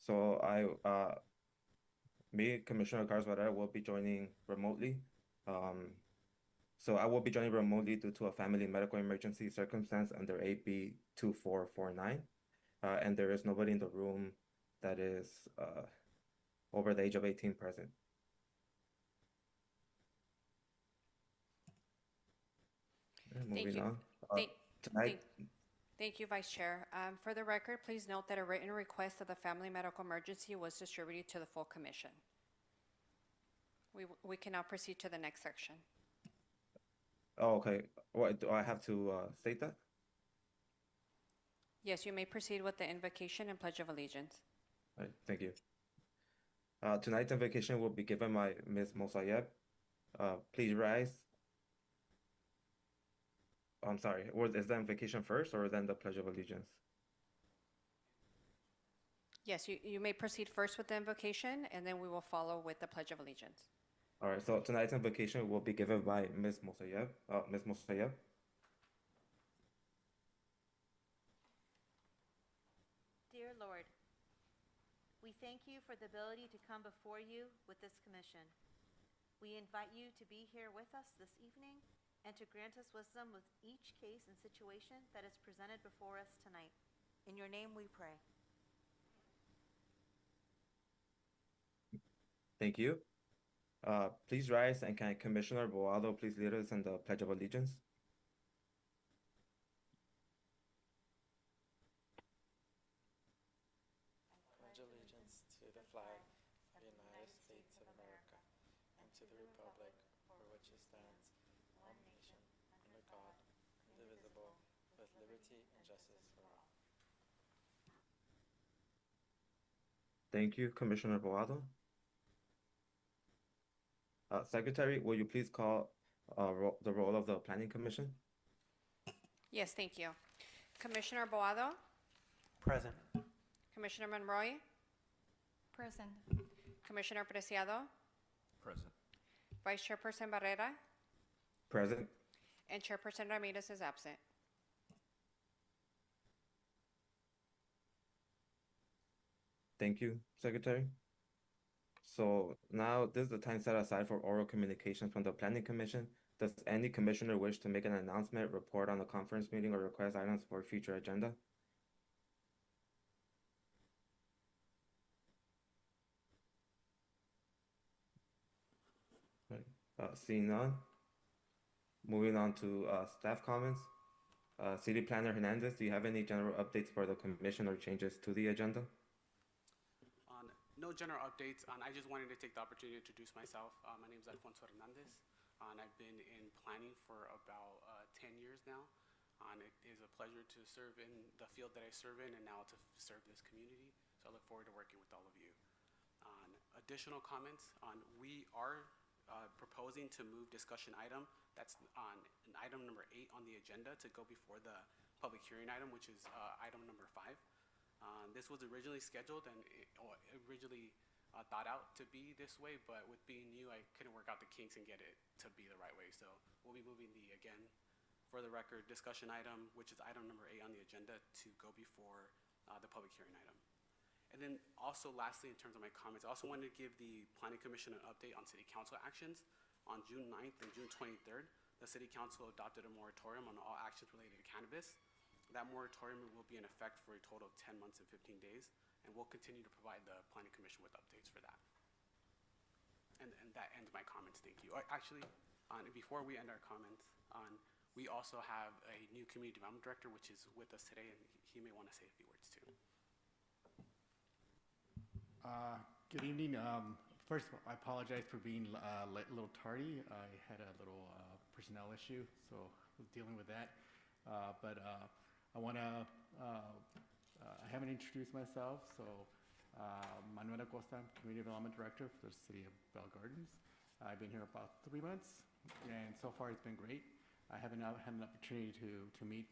So me, Commissioner Carlos Varela, will be joining remotely. Um, so I will be joining remotely due to a family medical emergency circumstance under AB 2449. And there is nobody in the room that is over the age of 18 present. And Thank moving you. on. Thank, Tonight, thank, thank you, Vice Chair. For the record, please note that a written request of the family medical emergency was distributed to the full commission. We can now proceed to the next section. oh, okay. What do I have to state that? Yes, you may proceed with the invocation and pledge of allegiance. All right, thank you. Tonight's invocation will be given by Ms. Mosayeb. Please rise. I'm sorry, or is the invocation first or then the Pledge of Allegiance? Yes, you may proceed first with the invocation, and then we will follow with the pledge of allegiance. All right, so tonight's invocation will be given by Ms. Mosayeb. Ms. Mosayeb. Dear Lord, we thank you for the ability to come before you with this commission. We invite you to be here with us this evening and to grant us wisdom with each case and situation that is presented before us tonight. In your name we pray. Thank you. Please rise, and can Commissioner Boado please lead us in the Pledge of Allegiance? Pledge allegiance to the flag of the United States of America and to the republic for which it stands, one nation, under God, indivisible, with liberty and justice for all. Thank you, Commissioner Boado. Secretary, will you please call the roll of the Planning Commission? Yes, thank you. Commissioner Boado, Present. Commissioner Monroy, Present. Commissioner Preciado, Present. Vice Chairperson Barrera, Present. and Chairperson Ramirez is absent. Thank you, Secretary. So now this is the time set aside for oral communications from the Planning Commission. Does any commissioner wish to make an announcement, report on a conference meeting, or request items for future agenda? Right. Seeing none. Moving on to staff comments. City Planner Hernandez, do you have any general updates for the commission or changes to the agenda? No general updates. I just wanted to take the opportunity to introduce myself. My name is Alfonso Hernandez, and I've been in planning for about 10 years now. It is a pleasure to serve in the field that I serve in and now to serve this community. So I look forward to working with all of you. Additional comments, we are proposing to move discussion item that's on item number 8 on the agenda to go before the public hearing item, which is item number 5. This was originally scheduled and originally thought out to be this way, but with being new, I couldn't work out the kinks and get it to be the right way. So we'll be moving the, again, for the record, discussion item, which is item number 8 on the agenda, to go before the public hearing item. And then also lastly, in terms of my comments, I also wanted to give the Planning Commission an update on City Council actions. On June 9th and June 23rd, the City Council adopted a moratorium on all actions related to cannabis. That moratorium will be in effect for a total of 10 months and 15 days, and we'll continue to provide the Planning Commission with updates for that. And that ends my comments, thank you. Actually, before we end our comments, we also have a new Community Development Director, which is with us today, and he may want to say a few words too. Good evening. First, I apologize for being a little tardy. I had a little personnel issue, so I was dealing with that. I want to, I haven't introduced myself, so Manuel Acosta, Community Development Director for the City of Bell Gardens. I've been here about 3 months, and so far it's been great. I haven't had an opportunity to meet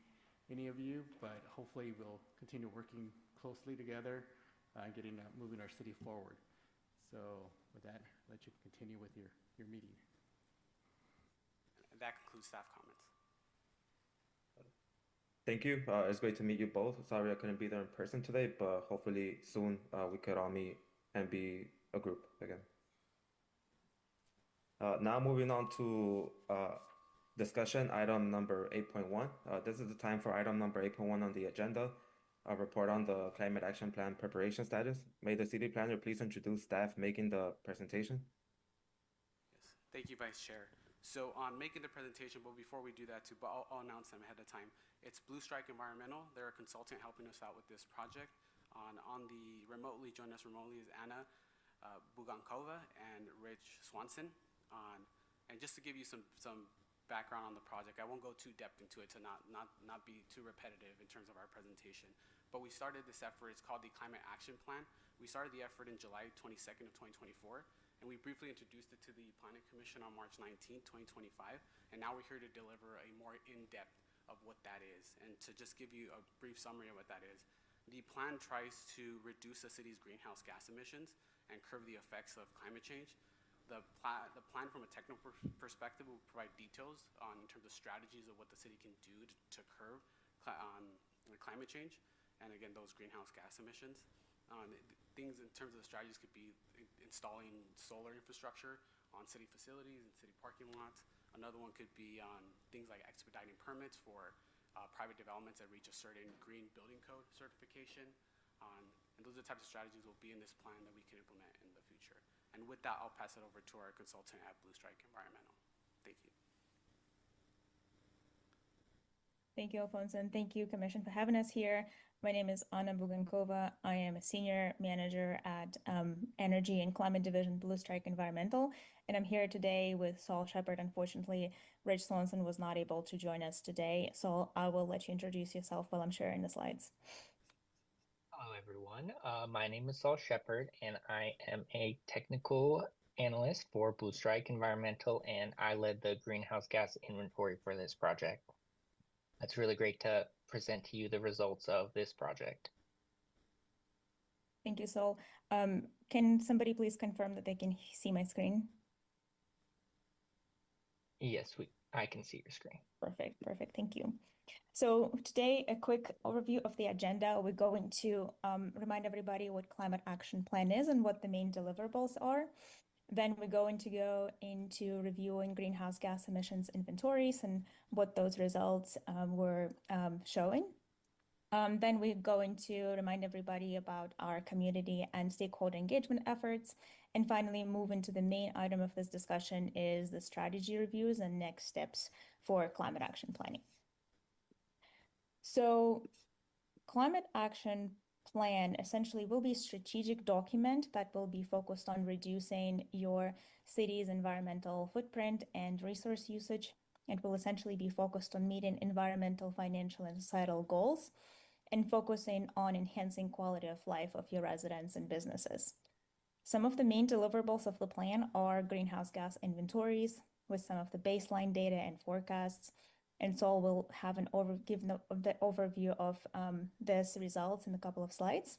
any of you, but hopefully we'll continue working closely together and moving our city forward. So with that, I'll let you continue with your meeting. And that concludes staff comments. Thank you. It's great to meet you both. Sorry I couldn't be there in person today, but hopefully soon we could all meet and be a group again. Now moving on to discussion item number 8.1. This is the time for item number 8.1 on the agenda. A report on the climate action plan preparation status. May the city planner please introduce staff making the presentation. Yes, thank you, Vice Chair. So on making the presentation, but before we do that too, but I'll announce them ahead of time. It's Blue Strike Environmental. They're a consultant helping us out with this project. On the remotely, join us remotely is Anna Bugankova and Rich Swanson. And just to give you some background on the project, I won't go too depth into it to not be too repetitive in terms of our presentation. But we started this effort. It's called the Climate Action Plan. We started the effort in July 22nd of 2024. And we briefly introduced it to the Planning Commission on March 19, 2025, and now we're here to deliver a more in-depth of what that is. And to just give you a brief summary of what that is, the plan tries to reduce the city's greenhouse gas emissions and curb the effects of climate change. The plan from a technical perspective will provide details in terms of strategies of what the city can do to curb climate change, and again, those greenhouse gas emissions. Things in terms of the strategies could be installing solar infrastructure on city facilities and city parking lots. Another one could be on things like expediting permits for private developments that reach a certain green building code certification. And those are the types of strategies will be in this plan that we can implement in the future. And with that, I'll pass it over to our consultant at Blue Strike Environmental. Thank you. Thank you, Alfonso, and thank you, Commission, for having us here. My name is Anna Bugankova. I am a senior manager at Energy and Climate Division, Blue Strike Environmental, and I'm here today with Saul Shepard. Unfortunately, Rich Swanson was not able to join us today, so I will let you introduce yourself while I'm sharing the slides. Hello, everyone. My name is Saul Shepard, and I am a technical analyst for Blue Strike Environmental, and I led the greenhouse gas inventory for this project. It's really great to present to you the results of this project. Thank you, Saul. Can somebody please confirm that they can see my screen? Yes, I can see your screen. Perfect, perfect. Thank you. So today, a quick overview of the agenda. We're going to remind everybody what Climate Action Plan is and what the main deliverables are. Then we're going to go into reviewing greenhouse gas emissions inventories and what those results were showing. Then we're going to remind everybody about our community and stakeholder engagement efforts. And finally, move into the main item of this discussion is the strategy reviews and next steps for climate action planning. So climate action plan essentially will be a strategic document that will be focused on reducing your city's environmental footprint and resource usage. It will essentially be focused on meeting environmental, financial, and societal goals and focusing on enhancing quality of life of your residents and businesses. Some of the main deliverables of the plan are greenhouse gas inventories with some of the baseline data and forecasts. And Saul will have give the overview of this results in a couple of slides.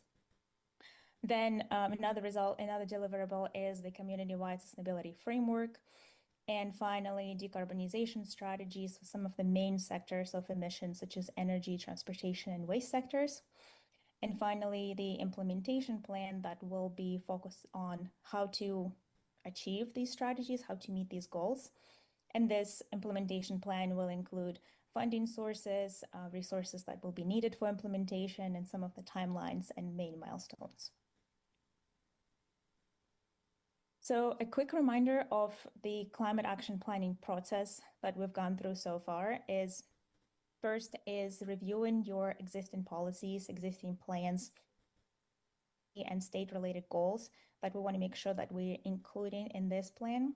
Then another deliverable is the community-wide sustainability framework. And finally, decarbonization strategies for some of the main sectors of emissions, such as energy, transportation, and waste sectors. And finally, the implementation plan that will be focused on how to achieve these strategies, how to meet these goals. And this implementation plan will include funding sources, resources that will be needed for implementation, and some of the timelines and main milestones. So a quick reminder of the climate action planning process that we've gone through so far is first is reviewing your existing policies, existing plans, and state-related goals that we want to make sure that we're including in this plan,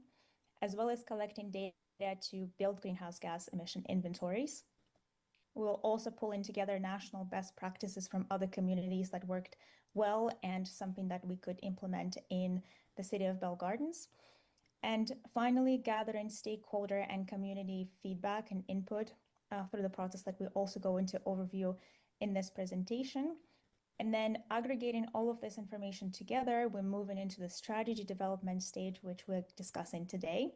as well as collecting data to build greenhouse gas emission inventories. We'll also pull in together national best practices from other communities that worked well and something that we could implement in the city of Bell Gardens. And finally, gathering stakeholder and community feedback and input through the process that we also go into overview in this presentation. And then aggregating all of this information together, we're moving into the strategy development stage, which we're discussing today.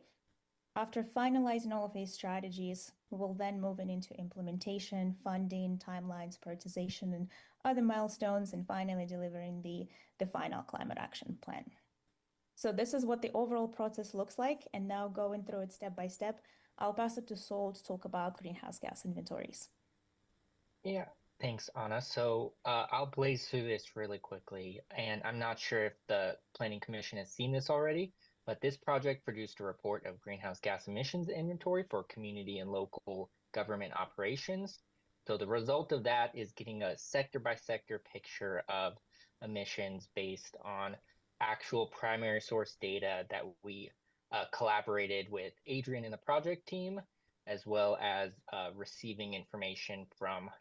After finalizing all of these strategies, we will then move into implementation, funding, timelines, prioritization, and other milestones, and finally delivering the final climate action plan. So this is what the overall process looks like. And now going through it step by step, I'll pass it to Saul to talk about greenhouse gas inventories. Yeah, thanks, Anna. So I'll blaze through this really quickly, and I'm not sure if the Planning Commission has seen this already, but this project produced a report of greenhouse gas emissions inventory for community and local government operations. So the result of that is getting a sector by sector picture of emissions based on actual primary source data that we collaborated with Adrian and the project team, as well as receiving information from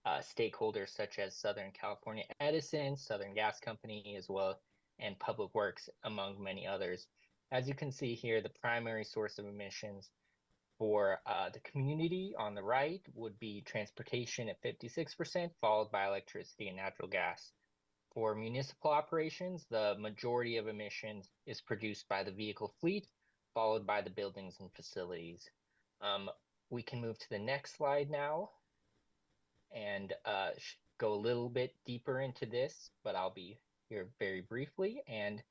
stakeholders such as Southern California Edison, Southern Gas Company, as well, and Public Works, among many others. As you can see here, the primary source of emissions for the community on the right would be transportation at 56%, followed by electricity and natural gas. For municipal operations, the majority of emissions is produced by the vehicle fleet, followed by the buildings and facilities. We can move to the next slide now and go a little bit deeper into this, but I'll be here very briefly. And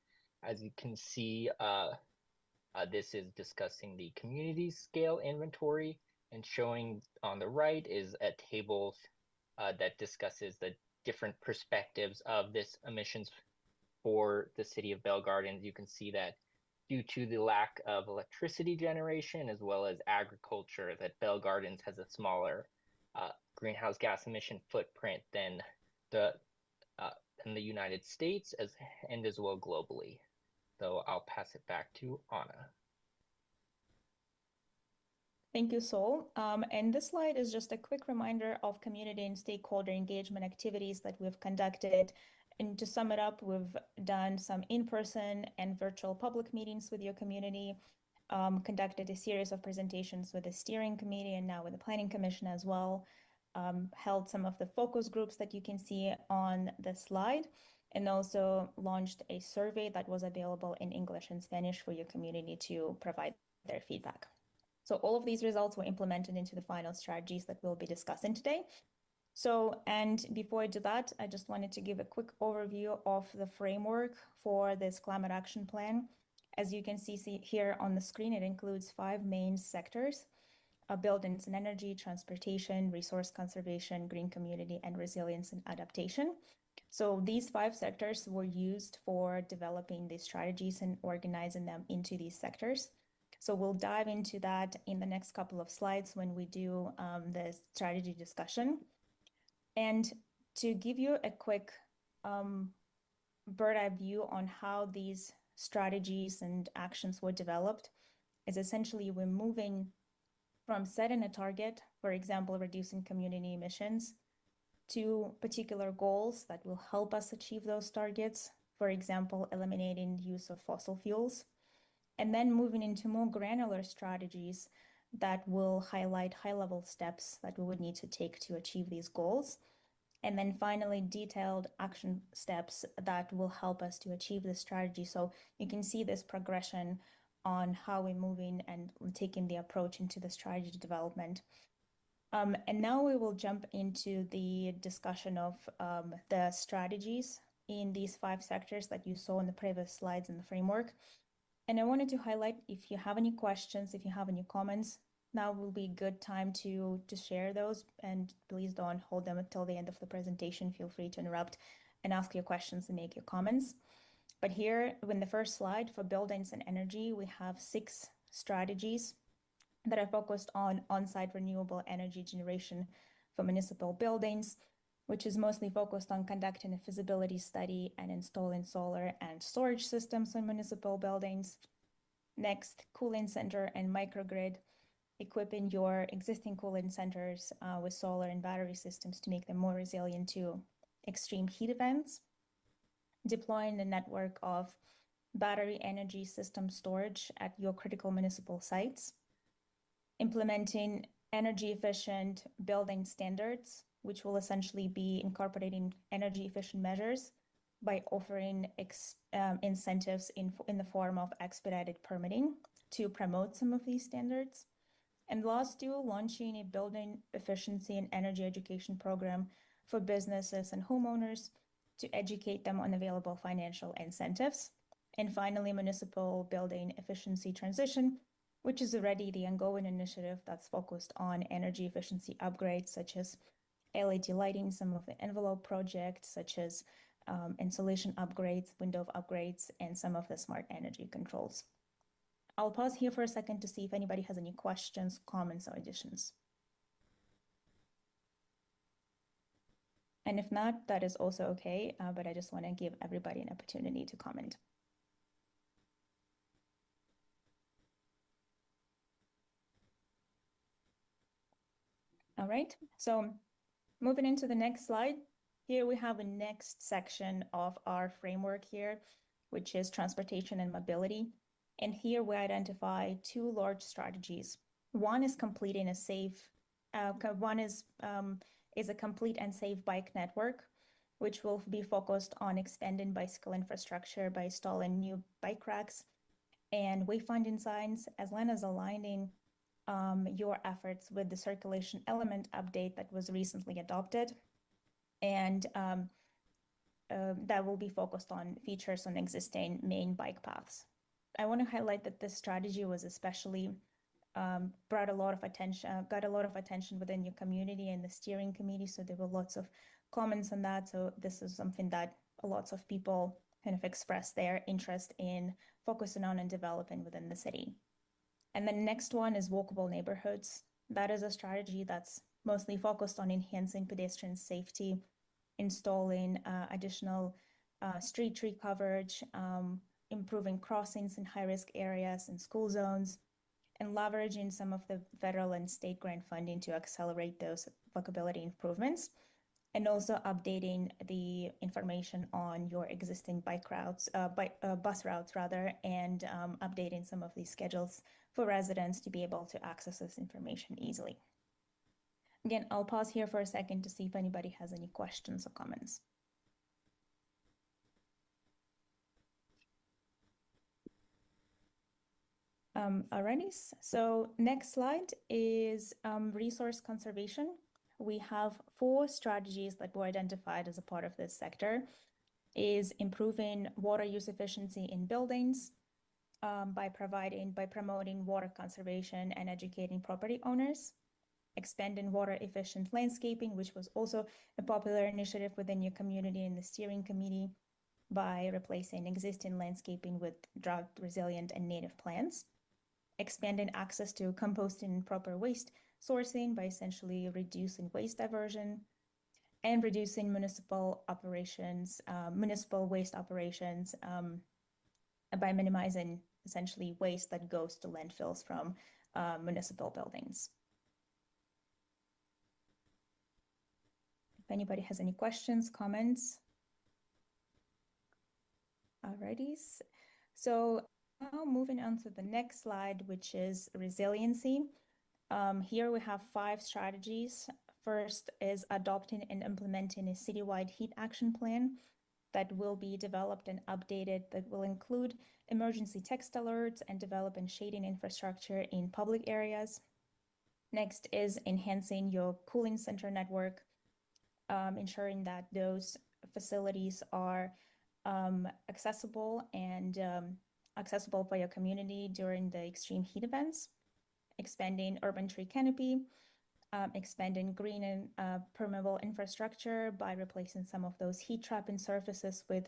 as you can see, this is discussing the community scale inventory, and showing on the right is a table that discusses the different perspectives of this emissions for the city of Bell Gardens. You can see that due to the lack of electricity generation as well as agriculture, that Bell Gardens has a smaller greenhouse gas emission footprint than the United States and as well globally. So I'll pass it back to Anna. Thank you, Saul. And this slide is just a quick reminder of community and stakeholder engagement activities that we've conducted. And to sum it up, we've done some in-person and virtual public meetings with your community, conducted a series of presentations with the steering committee and now with the Planning Commission as well, held some of the focus groups that you can see on the slide, and also launched a survey that was available in English and Spanish for your community to provide their feedback. So all of these results were implemented into the final strategies that we'll be discussing today. So, and before I do that, I just wanted to give a quick overview of the framework for this climate action plan. As you can see here on the screen, it includes 5 main sectors: buildings and energy, transportation, resource conservation, green community, and resilience and adaptation. So these 5 sectors were used for developing these strategies and organizing them into these sectors. So we'll dive into that in the next couple of slides when we do the strategy discussion. And to give you a quick bird's-eye view on how these strategies and actions were developed, is essentially we're moving from setting a target, for example, reducing community emissions, to particular goals that will help us achieve those targets, for example, eliminating the use of fossil fuels, and then moving into more granular strategies that will highlight high-level steps that we would need to take to achieve these goals. And then finally, detailed action steps that will help us to achieve the strategy. So you can see this progression on how we're moving and taking the approach into the strategy development. And now we will jump into the discussion of the strategies in these 5 sectors that you saw in the previous slides in the framework. And I wanted to highlight, if you have any questions, if you have any comments, now will be a good time to share those, and please don't hold them until the end of the presentation. Feel free to interrupt and ask your questions and make your comments. But here, in the first slide for buildings and energy, we have 6 strategies that are focused on on-site renewable energy generation for municipal buildings, which is mostly focused on conducting a feasibility study and installing solar and storage systems on municipal buildings. Next, cooling center and microgrid, equipping your existing cooling centers with solar and battery systems to make them more resilient to extreme heat events. Deploying a network of battery energy system storage at your critical municipal sites. Implementing energy efficient building standards, which will essentially be incorporating energy efficient measures by offering incentives in the form of expedited permitting to promote some of these standards. And last two, launching a building efficiency and energy education program for businesses and homeowners to educate them on available financial incentives. And finally, municipal building efficiency transition, which is already the ongoing initiative that's focused on energy efficiency upgrades, such as LED lighting, some of the envelope projects, such as insulation upgrades, window upgrades, and some of the smart energy controls. I'll pause here for a second to see if anybody has any questions, comments, or additions. And if not, that is also okay, but I just want to give everybody an opportunity to comment. All right, so moving into the next slide, here we have a next section of our framework here, which is transportation and mobility. And here we identify two large strategies. One is completing a safe, one is a complete and safe bike network, which will be focused on expanding bicycle infrastructure by installing new bike racks and wayfinding signs, as well as aligning your efforts with the circulation element update that was recently adopted. And that will be focused on features on existing main bike paths. I want to highlight that this strategy was especially got a lot of attention within your community and the steering committee. So there were lots of comments on that. So this is something that lots of people kind of expressed their interest in focusing on and developing within the city. And the next one is walkable neighborhoods. That is a strategy that's mostly focused on enhancing pedestrian safety, installing additional street tree coverage, improving crossings in high-risk areas and school zones, and leveraging some of the federal and state grant funding to accelerate those walkability improvements, and also updating the information on your existing bike routes, bus routes rather, and updating some of these schedules for residents to be able to access this information easily. Again, I'll pause here for a second to see if anybody has any questions or comments. Alrighty, so next slide is resource conservation. We have 4 strategies that were identified as a part of this sector. Is improving water use efficiency in buildings by promoting water conservation and educating property owners, expanding water efficient landscaping, which was also a popular initiative within your community and the steering committee, by replacing existing landscaping with drought resilient and native plants, expanding access to composting and proper waste sourcing by essentially reducing waste diversion, and reducing municipal waste operations by minimizing essentially waste that goes to landfills from municipal buildings. If anybody has any questions, comments. Alrighty, so now moving on to the next slide, which is resiliency. Here we have 5 strategies. First is adopting and implementing a citywide heat action plan that will be developed and updated, that will include emergency text alerts and developing shading infrastructure in public areas. Next is enhancing your cooling center network, ensuring that those facilities are accessible and accessible for your community during the extreme heat events. Expanding urban tree canopy, expanding green and permeable infrastructure by replacing some of those heat trapping surfaces with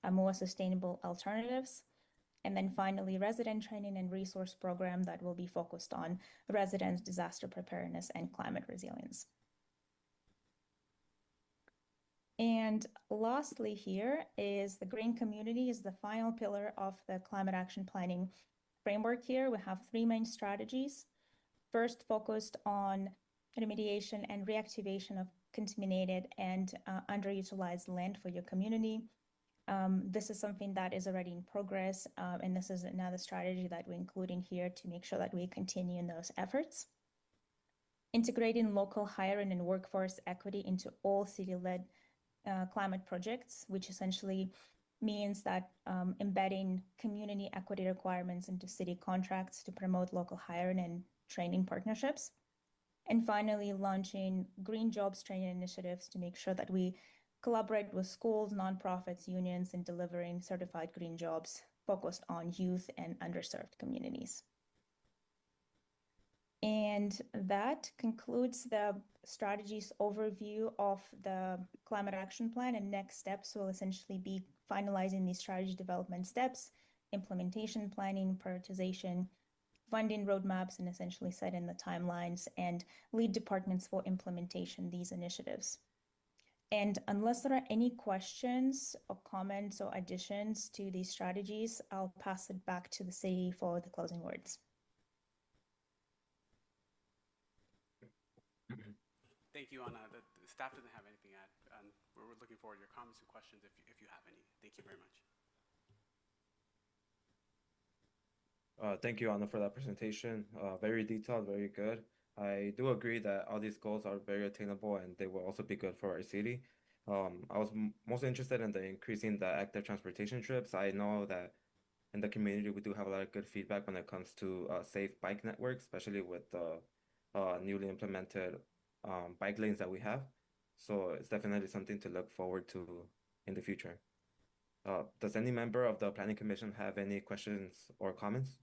more sustainable alternatives. And then finally, resident training and resource program that will be focused on residents' disaster preparedness and climate resilience. And lastly here is the green community is the final pillar of the climate action planning framework here. We have 3 main strategies. First, focused on remediation and reactivation of contaminated and underutilized land for your community. This is something that is already in progress, and this is another strategy that we include in here to make sure that we continue in those efforts. Integrating local hiring and workforce equity into all city-led climate projects, which essentially means that embedding community equity requirements into city contracts to promote local hiring and training partnerships. And finally, launching green jobs training initiatives to make sure that we collaborate with schools, nonprofits, unions in delivering certified green jobs focused on youth and underserved communities. And that concludes the strategies overview of the climate action plan, and next steps will essentially be finalizing these strategy development steps, implementation planning, prioritization, funding roadmaps, and essentially setting the timelines and lead departments for implementation these initiatives. And unless there are any questions or comments or additions to these strategies, I'll pass it back to the city for the closing words. Thank you, Anna. The staff doesn't have anything to add, and we're looking forward to your comments and questions if you have any. Thank you very much. Thank you, Anna, for that presentation. Very detailed, very good. I do agree that all these goals are very attainable and they will also be good for our city. I was most interested in the increasing the active transportation trips. I know that in the community we do have a lot of good feedback when it comes to safe bike networks, especially with the newly implemented bike lanes that we have. So it's definitely something to look forward to in the future. Does any member of the Planning Commission have any questions or comments?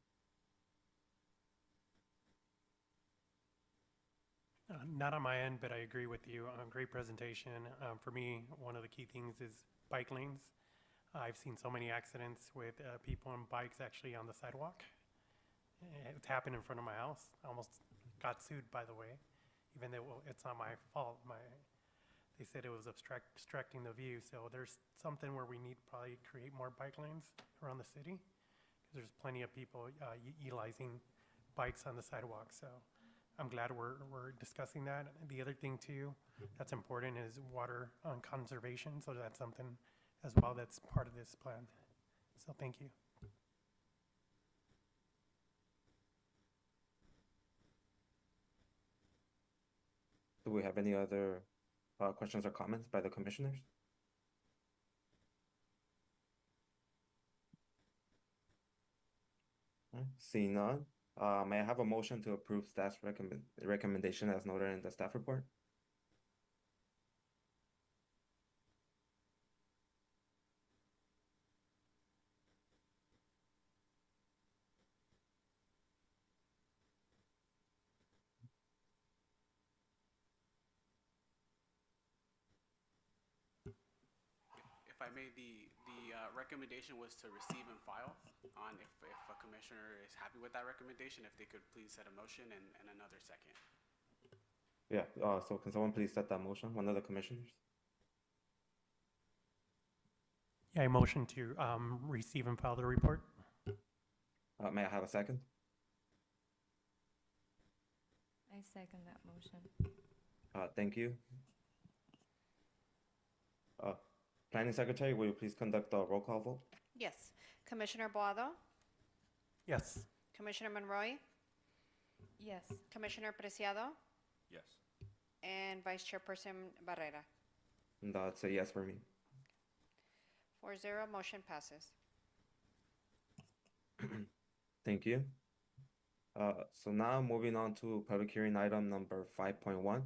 Not on my end, but I agree with you. Great presentation. For me, one of the key things is bike lanes. I've seen so many accidents with people on bikes actually on the sidewalk. It's happened in front of my house. I almost got sued, by the way, even though it's not my fault. They said it was obstructing the view. So there's something where we need to probably create more bike lanes around the city, because there's plenty of people utilizing bikes on the sidewalk. So I'm glad we're discussing that. The other thing too that's important is water conservation. So that's something as well that's part of this plan. So thank you. Do we have any other questions or comments by the commissioners? Seeing none, may I have a motion to approve staff's recommendation as noted in the staff report? If I may, the recommendation was to receive and file. On if a commissioner is happy with that recommendation, if they could please set a motion and another second. Yeah, so can someone please set that motion, one of the commissioners? Yeah, I motion to receive and file the report. May I have a second? I second that motion. Thank you. Planning Secretary, will you please conduct the roll call vote? Yes. Commissioner Boado? Yes. Commissioner Monroy? Yes. Commissioner Preciado? Yes. And Vice Chairperson Barrera? And that's a yes for me. 4-0, motion passes. Thank you. So now moving on to public hearing item number 5.1.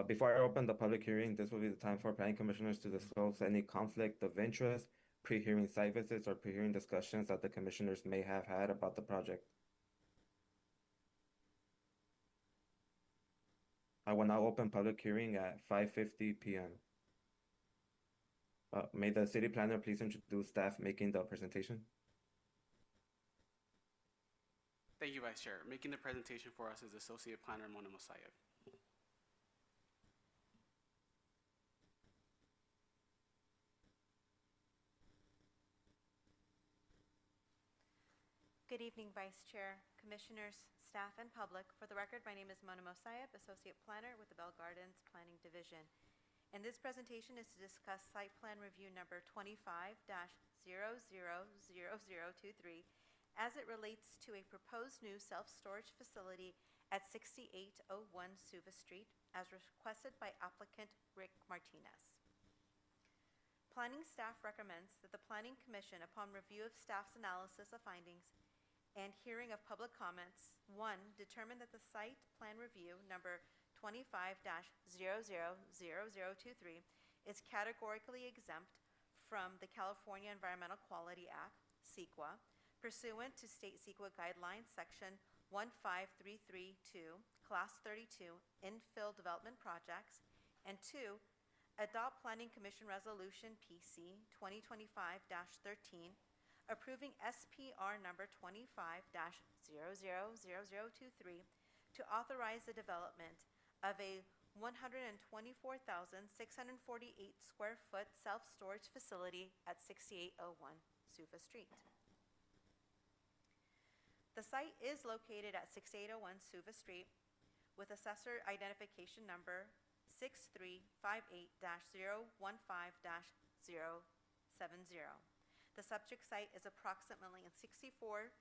Before I open the public hearing, this will be the time for planning commissioners to disclose any conflict of interest, pre-hearing site visits, or pre-hearing discussions that the commissioners may have had about the project. I will now open public hearing at 5:50 p.m. May the city planner please introduce staff making the presentation. Thank you, Vice Chair. Making the presentation for us is Associate Planner Mona Mosayev. Good evening, Vice Chair, Commissioners, staff, and public. For the record, my name is Mona Mosayev, Associate Planner with the Bell Gardens Planning Division. And this presentation is to discuss Site Plan Review number 25-000023 as it relates to a proposed new self-storage facility at 6801 Suva Street as requested by applicant Rick Martinez. Planning staff recommends that the Planning Commission, upon review of staff's analysis of findings and hearing of public comments, 1, determine that the site plan review number 25-000023 is categorically exempt from the California Environmental Quality Act, CEQA, pursuant to state CEQA guidelines, section 15332, class 32, infill development projects, and 2, adopt Planning Commission Resolution PC 2025-13, approving SPR number 25-000023 to authorize the development of a 124,648 square foot self-storage facility at 6801 Suva Street. The site is located at 6801 Suva Street with assessor identification number 6358-015-070. The subject site is approximately 64,266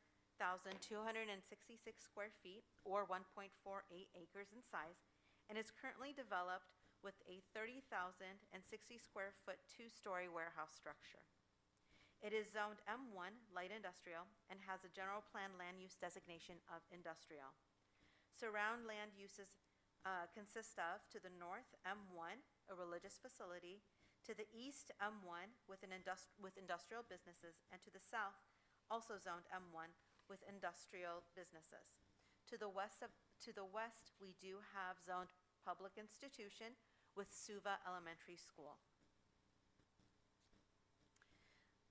square feet or 1.48 acres in size and is currently developed with a 30,060 square foot two-story warehouse structure. It is zoned M1 light industrial and has a general plan land use designation of industrial. Surround land uses consist of, to the north, M1, a religious facility, to the east, M1 with industrial businesses, and to the south, also zoned M1 with industrial businesses. To the west, we do have zoned public institution with Suva Elementary School.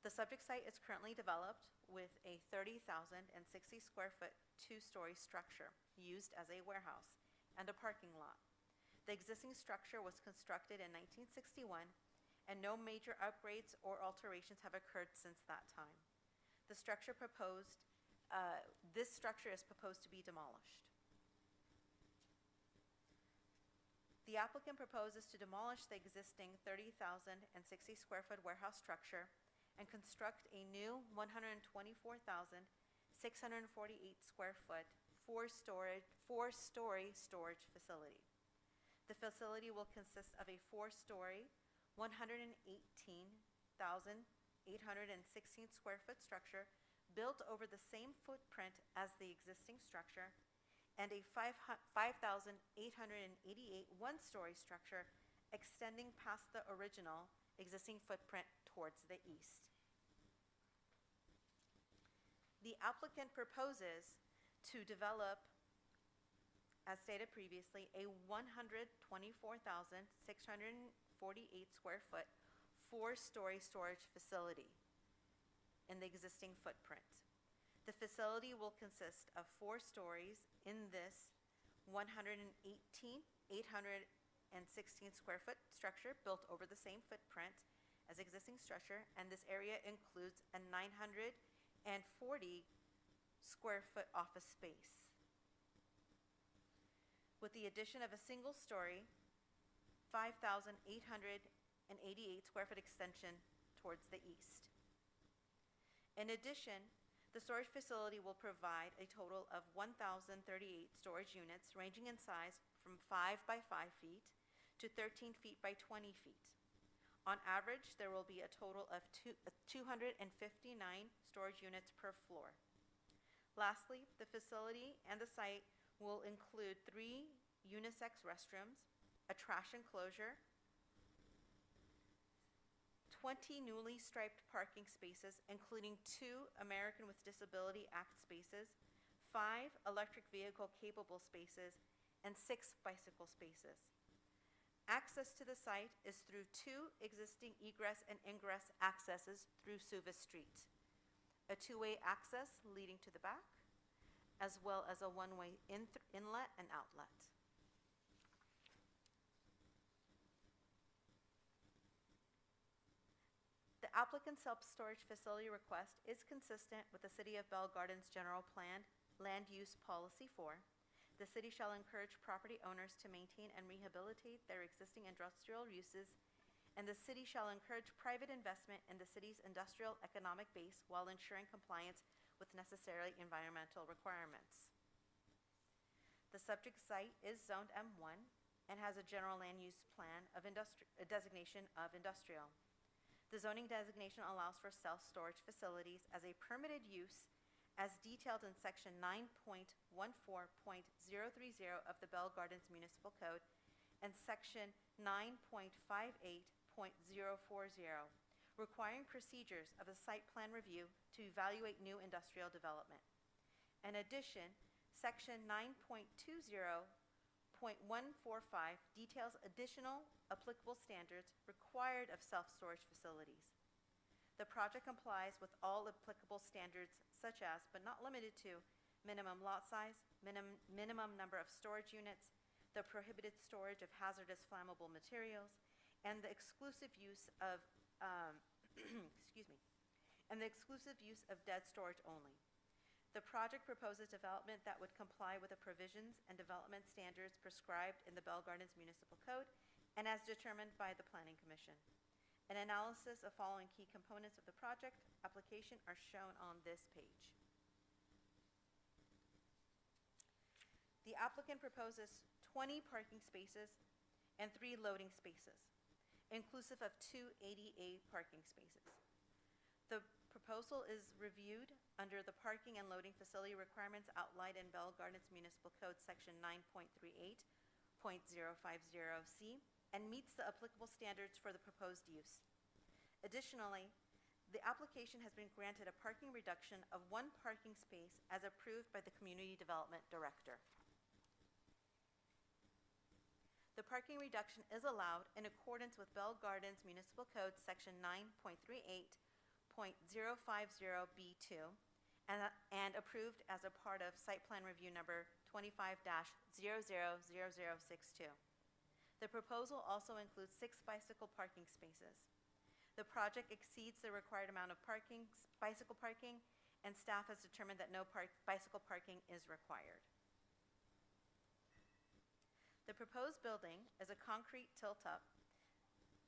The subject site is currently developed with a 30,060 square foot two-story structure used as a warehouse and a parking lot. The existing structure was constructed in 1961 and no major upgrades or alterations have occurred since that time. This structure is proposed to be demolished. The applicant proposes to demolish the existing 30,060 square foot warehouse structure and construct a new 124,648 square foot four-story storage facility. The facility will consist of a four-story, 118,816 square foot structure built over the same footprint as the existing structure and a 5,888 one-story structure extending past the original existing footprint towards the east. The applicant proposes to develop, as stated previously, a 124,648 square foot four-story storage facility in the existing footprint. The facility will consist of 4 stories in this 118,816 square foot structure built over the same footprint as existing structure, and this area includes a 940 square foot office space, with the addition of a single story, 5,888 square foot extension towards the east. In addition, the storage facility will provide a total of 1,038 storage units ranging in size from 5 by 5 feet to 13 feet by 20 feet. On average, there will be a total of 259 storage units per floor. Lastly, the facility and the site will include 3 unisex restrooms, a trash enclosure, 20 newly striped parking spaces, including 2 American with Disability Act spaces, 5 electric vehicle capable spaces, and 6 bicycle spaces. Access to the site is through 2 existing egress and ingress accesses through Suva Street, a 2-way access leading to the back, as well as a 1-way inlet and outlet. The applicant's self-storage facility request is consistent with the City of Bell Gardens General Plan Land Use Policy 4. The city shall encourage property owners to maintain and rehabilitate their existing industrial uses, and the city shall encourage private investment in the city's industrial economic base while ensuring compliance with necessary environmental requirements. The subject site is zoned M1 and has a general land use plan of designation of industrial. The zoning designation allows for self-storage facilities as a permitted use as detailed in Section 9.14.030 of the Bell Gardens Municipal Code and Section 9.58.040, requiring procedures of a site plan review to evaluate new industrial development. In addition, Section 9.20.145 details additional applicable standards required of self-storage facilities. The project complies with all applicable standards such as, but not limited to, minimum lot size, minimum number of storage units, the prohibited storage of hazardous flammable materials, and the exclusive use of and the exclusive use of dead storage only. The project proposes development that would comply with the provisions and development standards prescribed in the Bell Gardens Municipal Code and as determined by the Planning Commission. An analysis of following key components of the project application are shown on this page. The applicant proposes 20 parking spaces and 3 loading spaces, inclusive of 2 ADA parking spaces. The proposal is reviewed under the parking and loading facility requirements outlined in Bell Gardens Municipal Code Section 9.38.050C and meets the applicable standards for the proposed use. Additionally, the application has been granted a parking reduction of 1 parking space as approved by the Community Development Director. The parking reduction is allowed in accordance with Bell Gardens Municipal Code Section 9.38.050B2 and approved as a part of Site Plan Review Number 25-000062. The proposal also includes 6 bicycle parking spaces. The project exceeds the required amount of bicycle parking, and staff has determined that no bicycle parking is required. The proposed building is a concrete tilt-up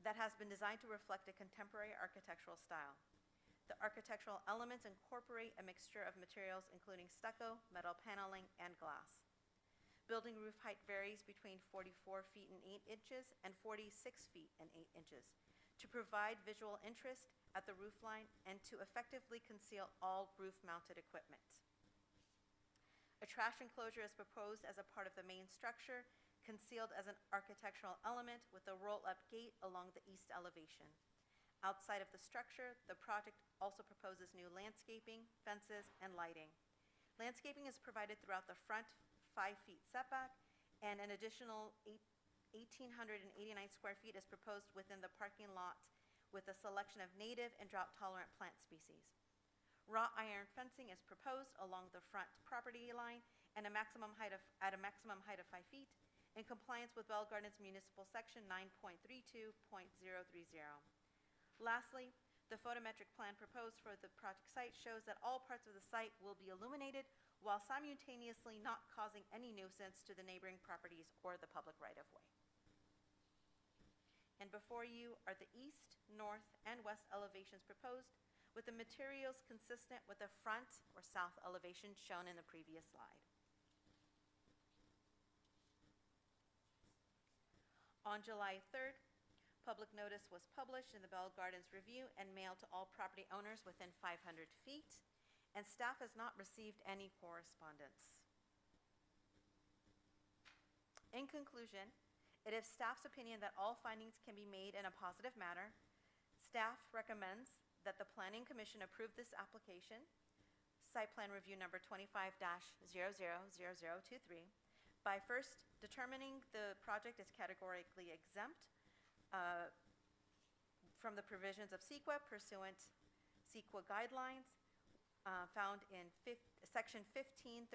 that has been designed to reflect a contemporary architectural style. The architectural elements incorporate a mixture of materials including stucco, metal paneling, and glass. Building roof height varies between 44 feet and 8 inches and 46 feet and 8 inches to provide visual interest at the roof line and to effectively conceal all roof-mounted equipment. A trash enclosure is proposed as a part of the main structure, concealed as an architectural element with a roll-up gate along the east elevation. Outside of the structure, the project also proposes new landscaping, fences, and lighting. Landscaping is provided throughout the front 5 feet setback, and an additional 1,889 square feet is proposed within the parking lot with a selection of native and drought-tolerant plant species. Wrought iron fencing is proposed along the front property line and at a maximum height of 5 feet, in compliance with Bell Gardens Municipal Section 9.32.030. Lastly, the photometric plan proposed for the project site shows that all parts of the site will be illuminated while simultaneously not causing any nuisance to the neighboring properties or the public right-of-way. And before you are the east, north, and west elevations proposed, with the materials consistent with the front or south elevation shown in the previous slide. On July 3rd, public notice was published in the Bell Gardens Review and mailed to all property owners within 500 feet, and staff has not received any correspondence. In conclusion, it is staff's opinion that all findings can be made in a positive manner. Staff recommends that the Planning Commission approve this application, Site Plan Review Number 25-000023, by first determining the project is categorically exempt from the provisions of CEQA pursuant CEQA guidelines found in Section 1533-2,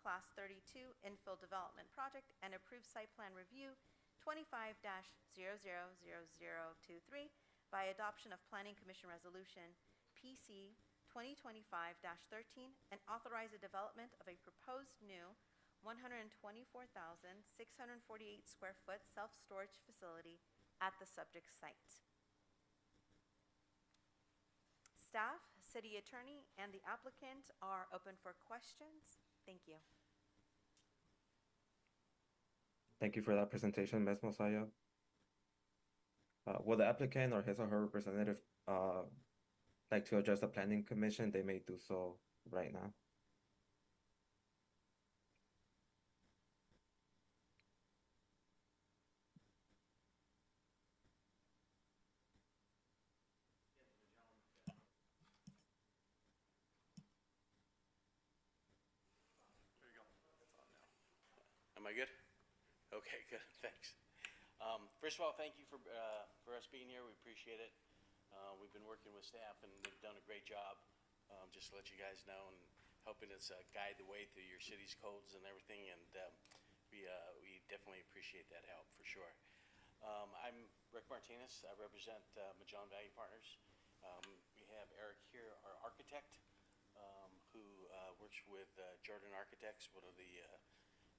Class 32, Infill Development Project, and approved Site Plan Review 25-000023 by adoption of Planning Commission Resolution PC 2025-13 and authorize the development of a proposed new 124,648 square foot self-storage facility at the subject site. Staff, city attorney, and the applicant are open for questions. Thank you. Thank you for that presentation, Ms. Mosaya. Will the applicant or his or her representative like to address the planning commission? They may do so right now. Am I good? Okay, good. Thanks. First of all, thank you for us being here. We appreciate it. We've been working with staff, and they've done a great job. Just to let you guys know, and helping us guide the way through your city's codes and everything. And we definitely appreciate that help for sure. I'm Rick Martinez. I represent Magellan Value Partners. We have Eric here, our architect, who works with Jordan Architects, one of the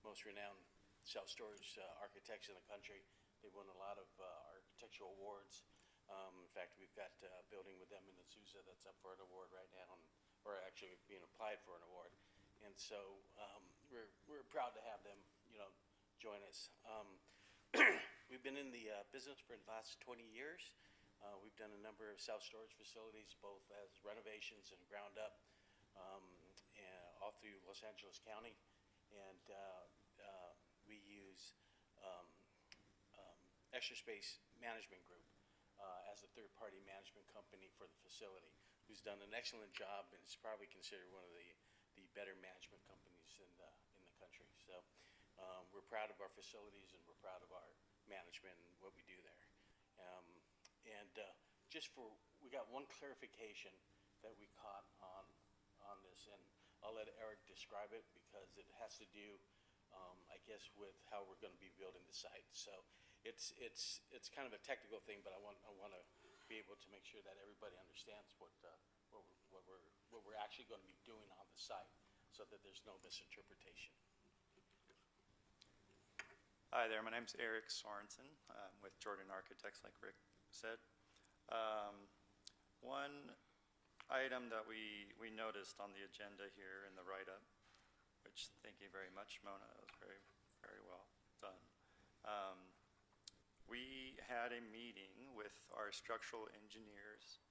most renowned self-storage architects in the country. They won a lot of architectural awards. In fact, we've got a building with them in Azusa that's up for an award right now, or actually being applied for an award. And so we're proud to have them, join us. We've been in the business for the last 20 years. We've done a number of self-storage facilities, both as renovations and ground up, and all through Los Angeles County. And we use Extra Space Management Group as a third-party management company for the facility, who's done an excellent job and is probably considered one of the better management companies in the country. So we're proud of our facilities, and we're proud of our management and what we do there. We got one clarification that we caught on this, and I'll let Eric describe it because it has to do, I guess, with how we're going to be building the site. So it's kind of a technical thing, but I want to be able to make sure that everybody understands what we're actually going to be doing on the site, so that there's no misinterpretation. Hi there, my name's Eric Sorensen. I'm with Jordan Architects, like Rick said. One item that we noticed on the agenda here in the write-up, which thank you very much, Mona, that was very, very well done. We had a meeting with our structural engineers,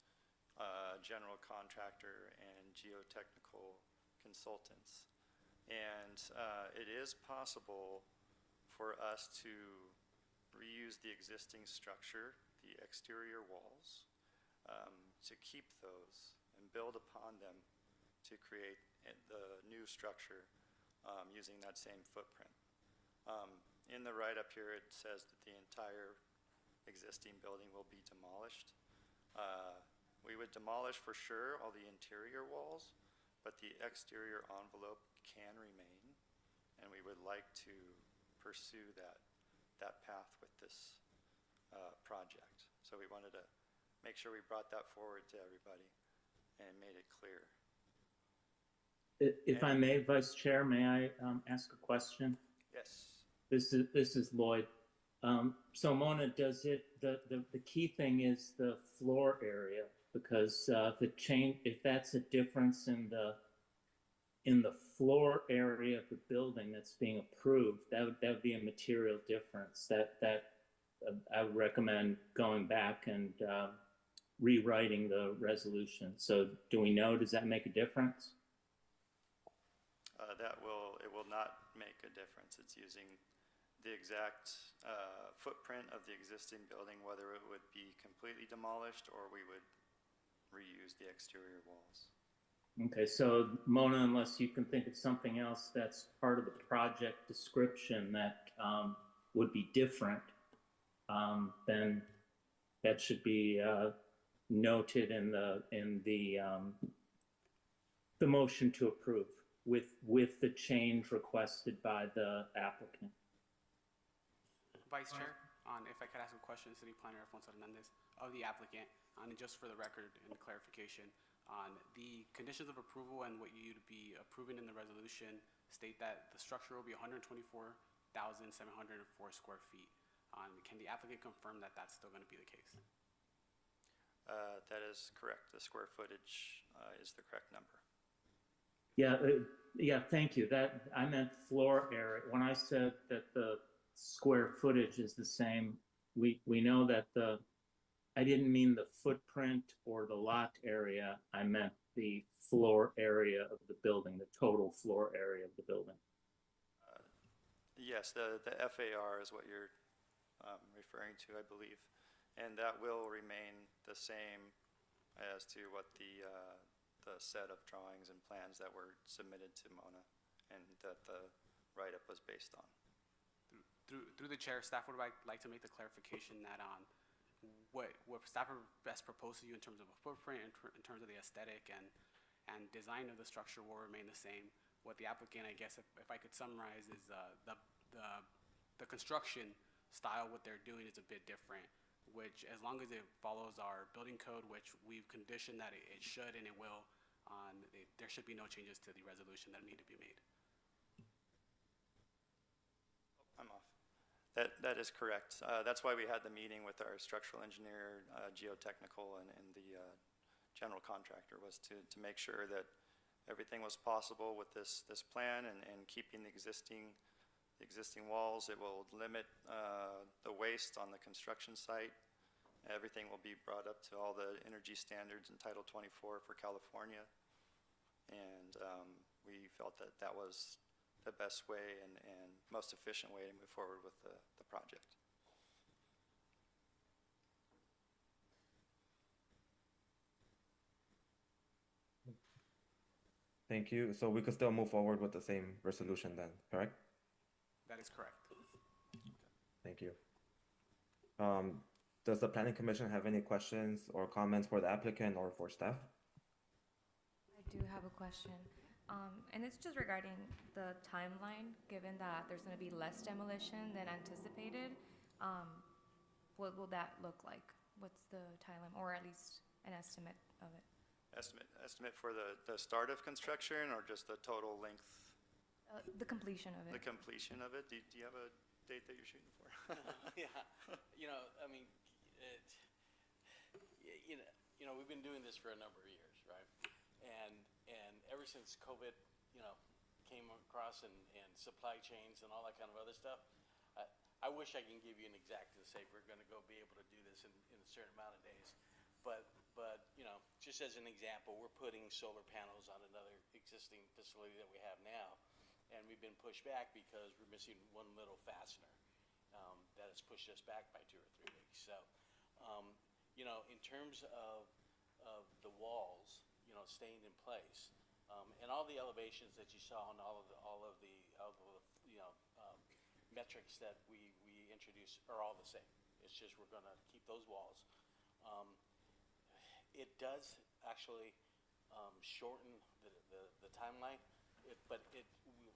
general contractor, and geotechnical consultants. And it is possible for us to reuse the existing structure, the exterior walls, to keep those and build upon them to create the new structure using that same footprint. In the write-up here, it says that the entire existing building will be demolished. We would demolish for sure all the interior walls, but the exterior envelope can remain, and we would like to pursue that path with this project. So we wanted to make sure we brought that forward to everybody and made it clear. If I may, Vice Chair, may I ask a question? Yes. This is Lloyd. So Mona, does it the key thing is the floor area, because if that's a difference in the floor area of the building that's being approved, that would be a material difference. That I would recommend going back and rewriting the resolution. So do we know? Does that make a difference? It will not make a difference. It's using the exact footprint of the existing building, whether it would be completely demolished or we would reuse the exterior walls. Okay, so Mona, unless you can think of something else that's part of the project description that would be different, then that should be noted in the motion to approve with the change requested by the applicant. Vice Chair, if I could ask a question, City Planner Alfonso Hernandez, of the applicant, and just for the record and clarification, on the conditions of approval and what you'd be approving in the resolution state that the structure will be 124,704 square feet. Can the applicant confirm that that's still going to be the case? That is correct. The square footage is the correct number. Yeah, thank you. That I meant floor area. When I said that the square footage is the same, we know that the I didn't mean the footprint or the lot area. I meant the floor area of the building, the total floor area of the building. Yes, the FAR is what you're referring to, I believe. And that will remain the same as to what the set of drawings and plans that were submitted to Mona and that the write-up was based on. Through the chair, staff would like to make the clarification that what staff would best propose to you in terms of a footprint, in terms of the aesthetic and design of the structure will remain the same. What the applicant, I guess, if I could summarize, is the construction style, what they're doing is a bit different, which as long as it follows our building code, which we've conditioned that it should and it will, there should be no changes to the resolution that need to be made. I'm off. That is correct. That's why we had the meeting with our structural engineer, geotechnical, and the general contractor, was to make sure that everything was possible with this plan and keeping the existing walls. It will limit the waste on the construction site. Everything will be brought up to all the energy standards in Title 24 for California. And we felt that that was the best way and most efficient way to move forward with the project. Thank you. So we could still move forward with the same resolution then, correct? That is correct. Thank you. Does the Planning Commission have any questions or comments for the applicant or for staff? I do have a question. And it's just regarding the timeline, given that there's going to be less demolition than anticipated. What will that look like? What's the timeline, or at least an estimate of it? Estimate for the start of construction, or just the total length? The completion of it. The completion of it. Do you have a date that you're shooting for? Yeah, I mean, we've been doing this for a number of years, right? And ever since COVID, came across and supply chains and all that kind of other stuff, I wish I can give you an exact to say we're going to go be able to do this in a certain amount of days. But just as an example, we're putting solar panels on another existing facility that we have now, and we've been pushed back because we're missing one little fastener that has pushed us back by 2 or 3 weeks. So, in terms of the walls, staying in place, and all the elevations that you saw and all of the metrics that we introduced are all the same. It's just we're going to keep those walls. It does actually shorten the timeline, but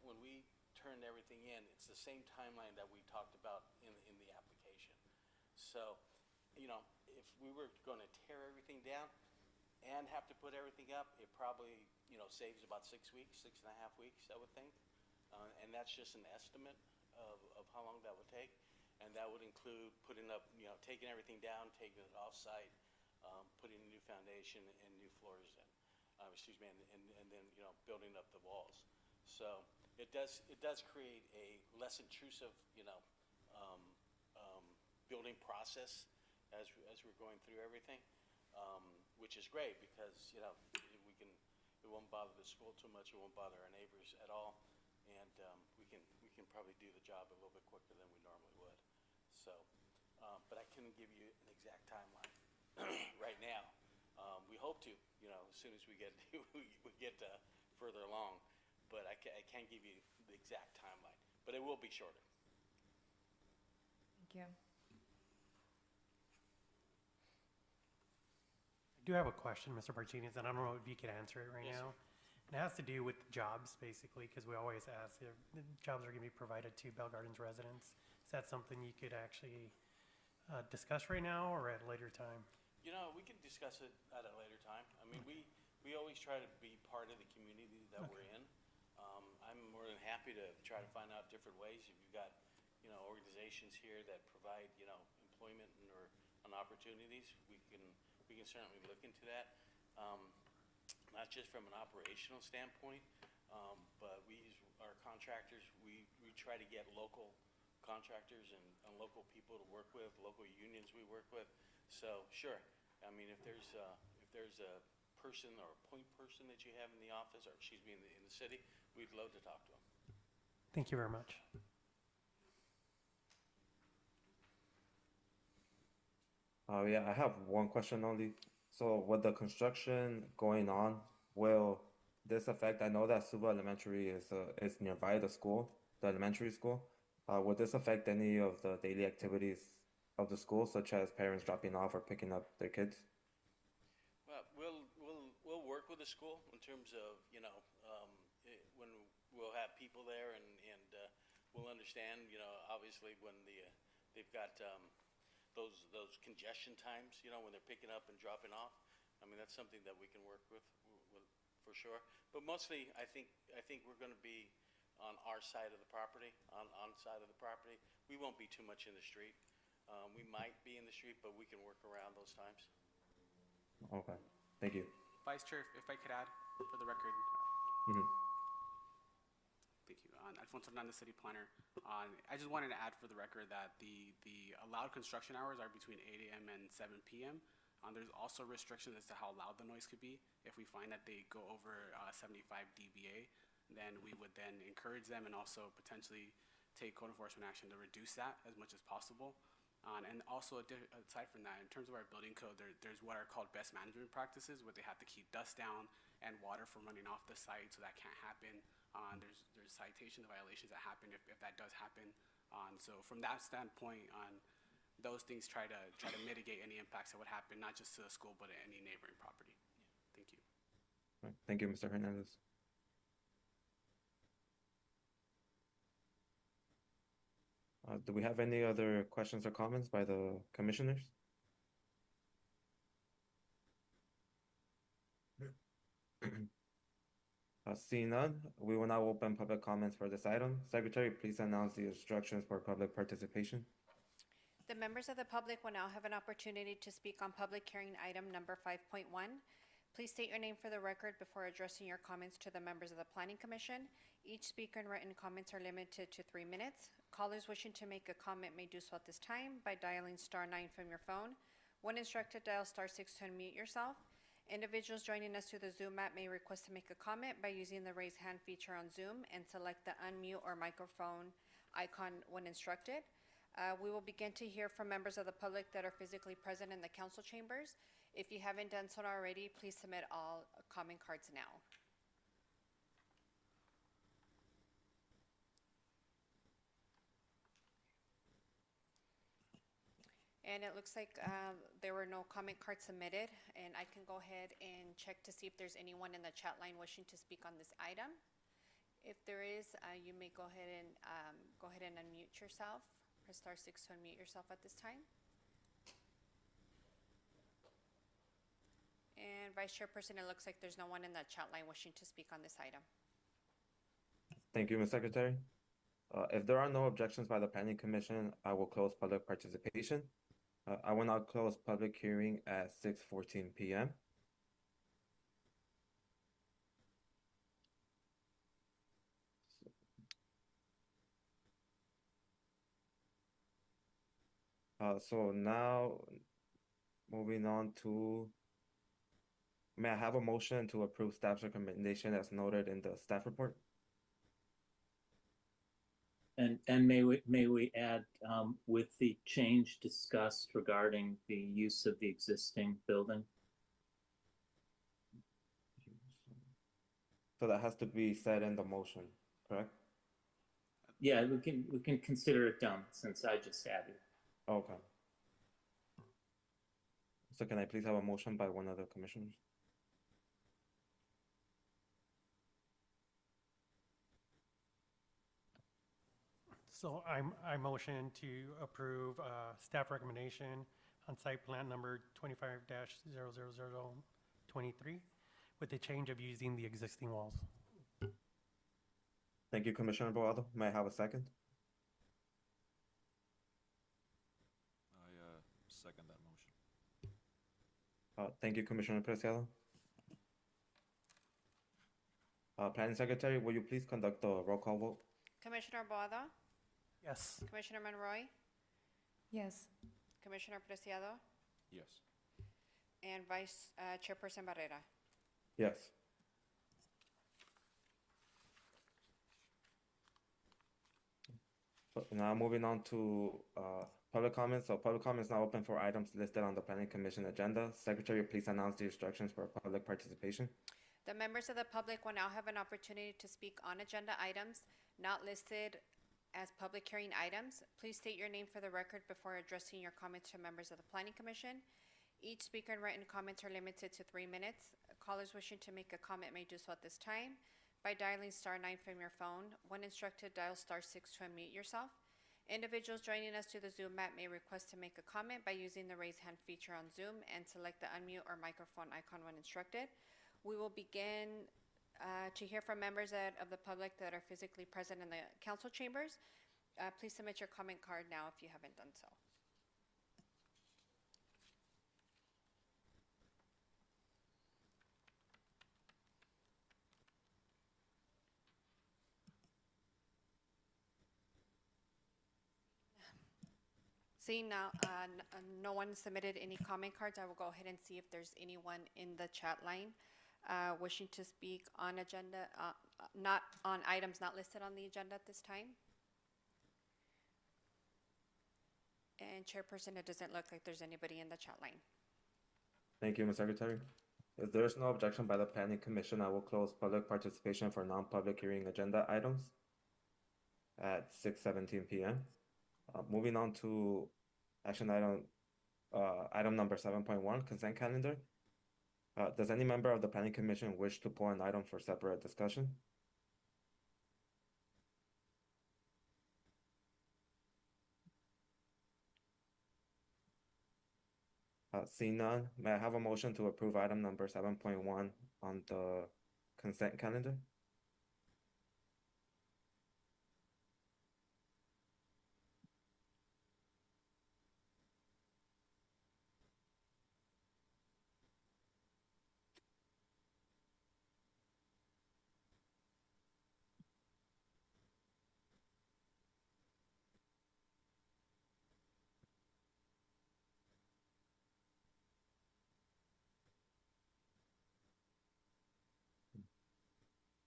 when we turn everything in, it's the same timeline that we talked about in the application. So, if we were going to tear everything down and have to put everything up, it probably saves about 6 weeks, 6.5 weeks, I would think, and that's just an estimate of how long that would take, and that would include putting up, taking everything down, taking it off site, putting a new foundation and new floors in, and then building up the walls. So it does create a less intrusive building process as we're going through everything, which is great because it won't bother the school too much, it won't bother our neighbors at all, and we can probably do the job a little bit quicker than we normally would. So, but I couldn't give you an exact timeline right now. We hope to, as soon as we get further along, but I can't give you the exact timeline. But it will be shorter. Thank you. I do have a question, Mr. Martinez, and I don't know if you could answer it right Yes, now. It has to do with jobs, basically, because we always ask if the jobs are going to be provided to Bell Gardens residents. Is that something you could actually discuss right now or at a later time? We can discuss it at a later time. I mean, we always try to be part of the community that we're in. I'm more than happy to try to find out different ways. If you've got, organizations here that provide, employment or opportunities, we can certainly look into that. Not just from an operational standpoint, but we use our contractors. We try to get local contractors and local people to work with, local unions we work with. So, sure, I mean, if there's a person or a point person that you have in the office, or excuse me, in the city, we'd love to talk to them. Thank you very much. Yeah, I have one question only. So with the construction going on, will this affect, I know that Suba Elementary is nearby the school, the elementary school. Will this affect any of the daily activities of the school, such as parents dropping off or picking up their kids? Well, we'll work with the school in terms of, when we'll have people there, and we'll understand, obviously when they've got those congestion times, when they're picking up and dropping off. I mean, that's something that we can work with for sure. But mostly, I think we're going to be on our side of the property, on side of the property. We won't be too much in the street. We might be in the street, but we can work around those times. Okay, thank you. Vice Chair, if I could add for the record. Mhm. Thank you. Alfonso Hernandez, City Planner. I just wanted to add for the record that the allowed construction hours are between 8 a.m. and 7 p.m. There's also restrictions as to how loud the noise could be. If we find that they go over 75 dBA, then we would then encourage them and also potentially take code enforcement action to reduce that as much as possible. And also, aside from that, in terms of our building code, there's what are called best management practices, where they have to keep dust down and water from running off the site, so that can't happen. There's citation violations that happen if that does happen. So from that standpoint, those things try to mitigate any impacts that would happen, not just to the school, but any neighboring property. Thank you. Right. Thank you, Mr. Hernandez. Do we have any other questions or comments by the commissioners? Seeing none, we will now open public comments for this item. Secretary, please announce the instructions for public participation. The members of the public will now have an opportunity to speak on public hearing item number 5.1. Please state your name for the record before addressing your comments to the members of the Planning Commission. Each speaker and written comments are limited to 3 minutes. Callers wishing to make a comment may do so at this time by dialing *9 from your phone. When instructed, dial *6 to unmute yourself. Individuals joining us through the Zoom app may request to make a comment by using the raise hand feature on Zoom and select the unmute or microphone icon when instructed. We will begin to hear from members of the public that are physically present in the council chambers. If you haven't done so already, please submit all comment cards now. And it looks like there were no comment cards submitted, and I can go ahead and check to see if there's anyone in the chat line wishing to speak on this item. If there is, you may go ahead and unmute yourself. Press *6 to unmute yourself at this time. And Vice Chairperson, it looks like there's no one in the chat line wishing to speak on this item. Thank you, Ms. Secretary. If there are no objections by the Planning Commission, I will close public participation. I will now close public hearing at 6:14 p.m. So now, moving on to, may I have a motion to approve staff's recommendation as noted in the staff report? And may we add, with the change discussed regarding the use of the existing building? So that has to be said in the motion, correct? Yeah, we can consider it done since I just added. Okay. So can I please have a motion by one of the commissioners? So I motion to approve staff recommendation on site plan number 25-00023 with the change of using the existing walls. Thank you, Commissioner Boado. May I have a second? I second that motion. Thank you, Commissioner Preciado. Planning Secretary, will you please conduct the roll call vote? Commissioner Boada? Yes. Commissioner Monroy? Yes. Commissioner Preciado? Yes. And Vice Chairperson Barrera. Yes. So now moving on to public comments. So public comments now open for items listed on the Planning Commission agenda. Secretary, please announce the instructions for public participation. The members of the public will now have an opportunity to speak on agenda items not listed as public hearing items. Please state your name for the record before addressing your comments to members of the Planning Commission. Each speaker and written comments are limited to 3 minutes. Callers wishing to make a comment may do so at this time by dialing *9 from your phone. When instructed, dial *6 to unmute yourself. Individuals joining us to the Zoom app may request to make a comment by using the raise hand feature on Zoom and select the unmute or microphone icon when instructed. We will begin to hear from members of the public that are physically present in the council chambers. Please submit your comment card now if you haven't done so. Seeing now, no one submitted any comment cards, I will go ahead and see if there's anyone in the chat line wishing to speak on agenda, not on items not listed on the agenda at this time. And Chairperson, it doesn't look like there's anybody in the chat line. Thank you, Ms. Secretary. If there is no objection by the Planning Commission, I will close public participation for non-public hearing agenda items at 6:17 p.m. Moving on to action item number 7.1, consent calendar. Does any member of the Planning Commission wish to pull an item for separate discussion? Seeing none, may I have a motion to approve item number 7.1 on the consent calendar?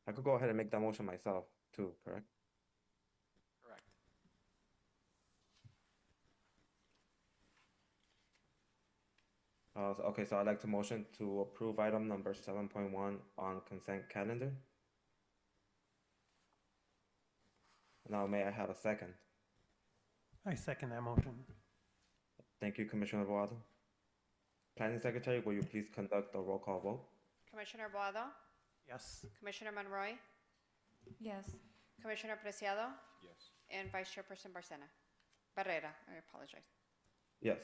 I could go ahead and make that motion myself too, correct? Correct. Okay, so I'd like to motion to approve item number 7.1 on consent calendar. Now, may I have a second? I second that motion. Thank you, Commissioner Boado. Planning Secretary, will you please conduct the roll call vote? Commissioner Boado? Yes. Commissioner Monroy? Yes. Commissioner Preciado? Yes. And Vice Chairperson Barrera, I apologize. Yes.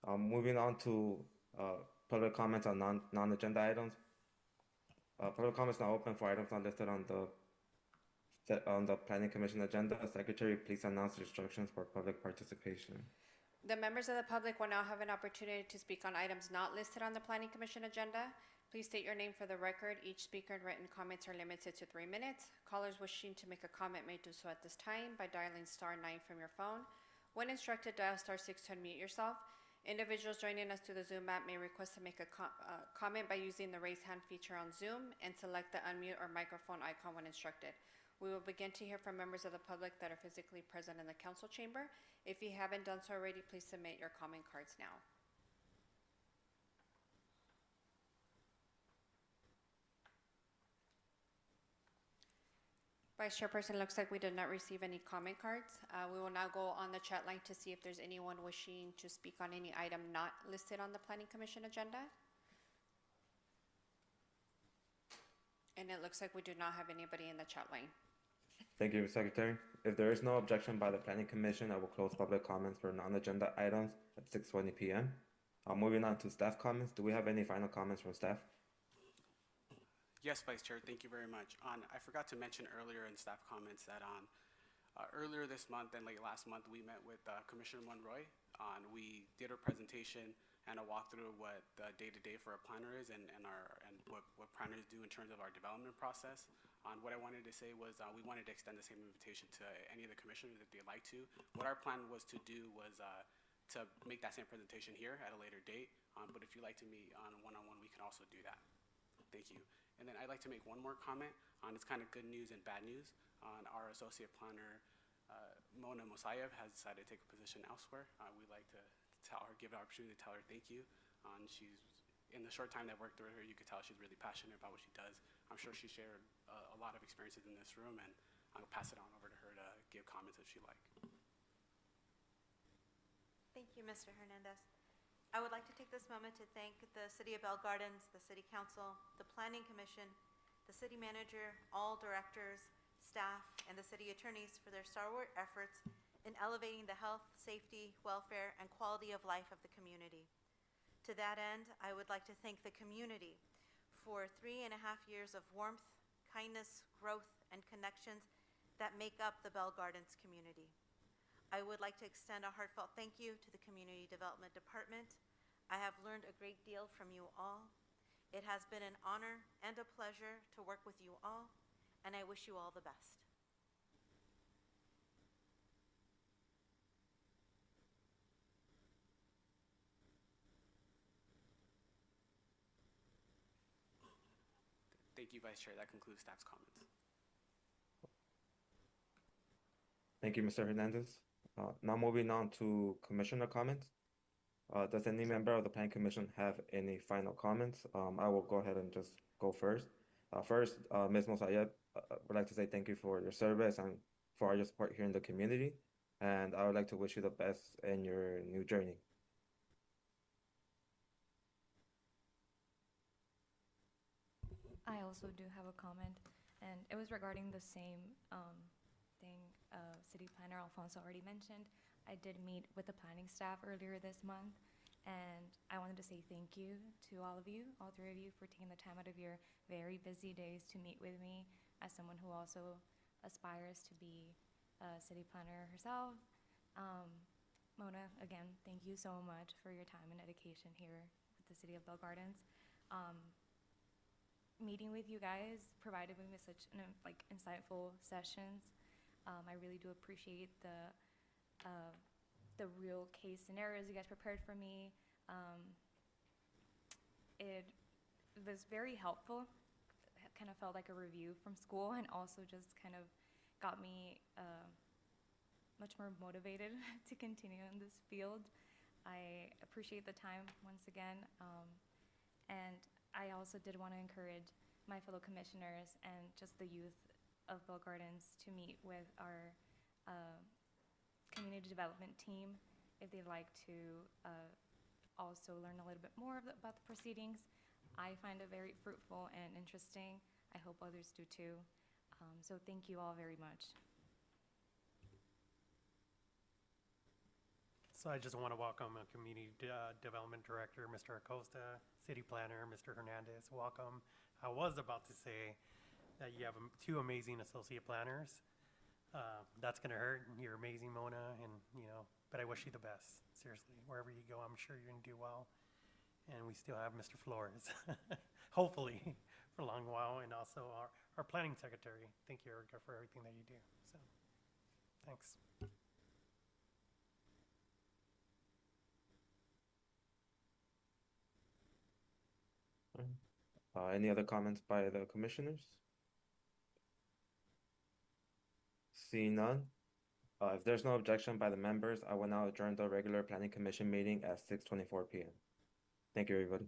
Moving on to public comments on non-agenda items. Public comments now open for items not listed on the Planning Commission agenda. Secretary, please announce the instructions for public participation. The members of the public will now have an opportunity to speak on items not listed on the Planning Commission agenda. Please state your name for the record. Each speaker and written comments are limited to 3 minutes. Callers wishing to make a comment may do so at this time by dialing *9 from your phone. When instructed, dial *6 to unmute yourself. Individuals joining us through the Zoom app may request to make a comment by using the raise hand feature on Zoom and select the unmute or microphone icon when instructed. We will begin to hear from members of the public that are physically present in the council chamber. If you haven't done so already, please submit your comment cards now. Vice Chairperson, looks like we did not receive any comment cards. We will now go on the chat line to see if there's anyone wishing to speak on any item not listed on the Planning Commission agenda. And it looks like we do not have anybody in the chat line. Thank you, Secretary. If there is no objection by the Planning Commission, I will close public comments for non-agenda items at 6:20 p.m. Moving on to staff comments. Do we have any final comments from staff? Yes, Vice Chair, thank you very much. I forgot to mention earlier in staff comments that earlier this month and late last month, we met with Commissioner Monroy. We did a presentation and a walkthrough of what the day-to-day for a planner is and what planners do in terms of our development process. What I wanted to say was we wanted to extend the same invitation to any of the commissioners if they'd like to. What our plan was to do was to make that same presentation here at a later date. But if you'd like to meet on one-on-one, we can also do that. Thank you. And then I'd like to make one more comment on it's kind of good news and bad news on our associate planner, Mona Mosayev has decided to take a position elsewhere. We'd like to tell her, give an opportunity to tell her thank you. She's, in the short time that I worked with her, you could tell she's really passionate about what she does. I'm sure she shared a lot of experiences in this room, and I'll pass it on over to her to give comments if she'd like. Thank you, Mr. Hernandez. I would like to take this moment to thank the City of Bell Gardens, the City Council, the Planning Commission, the City Manager, all directors, staff, and the City Attorneys for their stalwart efforts in elevating the health, safety, welfare, and quality of life of the community. To that end, I would like to thank the community for 3.5 years of warmth, kindness, growth, and connections that make up the Bell Gardens community. I would like to extend a heartfelt thank you to the Community Development Department. I have learned a great deal from you all. It has been an honor and a pleasure to work with you all, and I wish you all the best. Thank you, Vice Chair. That concludes staff's comments. Thank you, Mr. Hernandez. Now moving on to commissioner comments. Does any member of the Planning Commission have any final comments? I will go ahead and just go first. First, Ms. Mosayed, would like to say thank you for your service and for all your support here in the community. And I would like to wish you the best in your new journey. I also do have a comment, and it was regarding the same thing City Planner Alfonso already mentioned. I did meet with the planning staff earlier this month, and I wanted to say thank you to all of you, all three of you, for taking the time out of your very busy days to meet with me as someone who also aspires to be a city planner herself. Mona, again, thank you so much for your time and dedication here with the City of Bell Gardens. Meeting with you guys provided me with such insightful sessions. I really do appreciate the real case scenarios you guys prepared for me. It was very helpful. It kind of felt like a review from school, and also just kind of got me much more motivated to continue in this field. I appreciate the time once again, and I also did want to encourage my fellow commissioners and just the youth of Bell Gardens to meet with our community development team if they'd like to also learn a little bit more about the proceedings. I find it very fruitful and interesting. I hope others do too. So thank you all very much. So I just want to welcome a Community Development Director, Mr. Acosta, City Planner, Mr. Hernandez. Welcome. I was about to say that you have two amazing associate planners. That's going to hurt. You're amazing, Mona, and but I wish you the best. Seriously, wherever you go, I'm sure you're going to do well. And we still have Mr. Flores, hopefully, for a long while, and also our planning secretary. Thank you, Erica, for everything that you do. So, thanks. Any other comments by the commissioners? Seeing none, if there's no objection by the members, I will now adjourn the regular Planning Commission meeting at 6:24 p.m. Thank you, everybody.